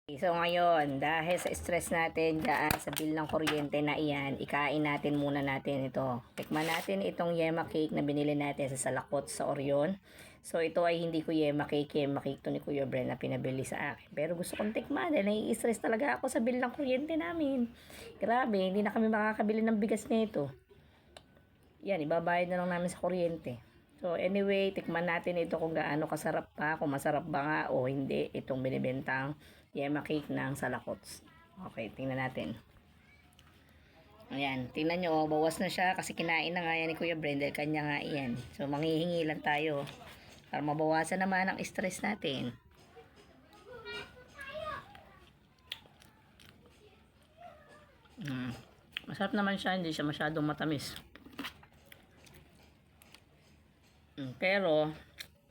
So ngayon, dahil sa stress natin dyan sa bill ng kuryente na iyan, ikain natin muna natin ito. Tikman natin itong yema cake na binili natin sa Salakot sa Orion. So ito ay hindi ko yema cake to ni Kuya Bren na pinabili sa akin. Pero gusto kong tikman dahil nai-stress talaga ako sa bill ng kuryente namin. Grabe, hindi na kami makakabili ng bigas nito. Yan, ibabayad na lang namin sa kuryente. So anyway, tikman natin ito kung gaano kasarap pa, kung masarap ba nga o hindi itong binibentang yema cake ng Salakots. Okay, tingnan natin. Ayan, tingnan nyo, bawas na siya kasi kinain na nga yan ni Kuya Brendel, kanya nga yan. So manghihingi lang tayo para mabawasan naman ang stress natin. Masarap naman siya, hindi siya masyadong matamis. Pero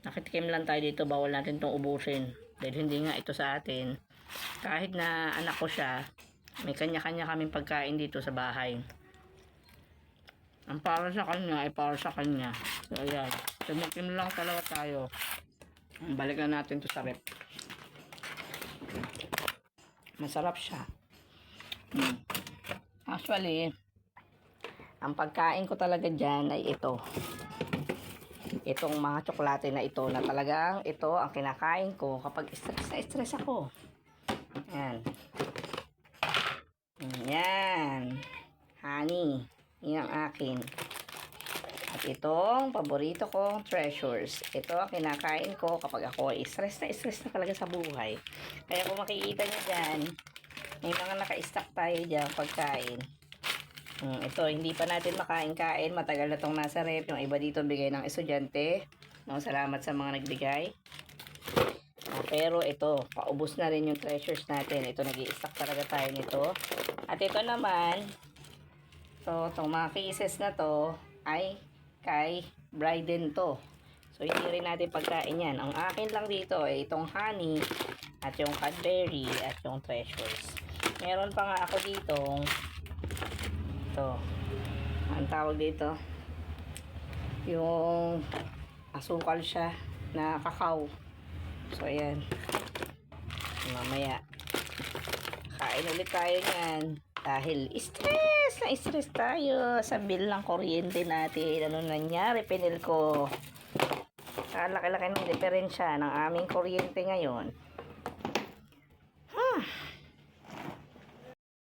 nakitikim lang tayo dito, bawal natin itong ubusin dahil hindi nga ito sa atin. Kahit na anak ko siya, may kanya-kanya kaming pagkain dito sa bahay. Ang para sa kanya ay para sa kanya. So ayan, tumikim lang talaga tayo. Balikan natin to sa rep. Masarap siya. Actually, ang pagkain ko talaga dyan ay ito. Itong mga tsokolate na ito na talagang ito ang kinakain ko kapag stress ako. Yan. Yan. Honey. Yan ang akin. At itong paborito kong treasures. Ito ang kinakain ko kapag ako ay stress na talaga sa buhay. Kaya kung makikita nyo dyan, may mga naka-stack tayo dyan pagkain. Ito, hindi pa natin makain-kain. Matagal na itong nasa rep. Yung iba dito bigay ng estudyante. No, salamat sa mga nagbigay. Pero ito, paubos na rin yung treasures natin. Ito, nag-i-stack talaga tayo nito. At ito naman, itong mga cases na to ay kay Bryden to. So, hindi rin natin pagkain yan. Ang akin lang dito ay itong honey at yung Cadbury at yung treasures. Meron pa nga ako ditong ito, ang tawag dito, yung asukal siya na kakao. So ayan, mamaya kain ulit tayo nyan dahil stress tayo sa bill ng kuryente natin. Ano nangyari, pinil ko, laki-laki ng diferensya ng aming kuryente ngayon.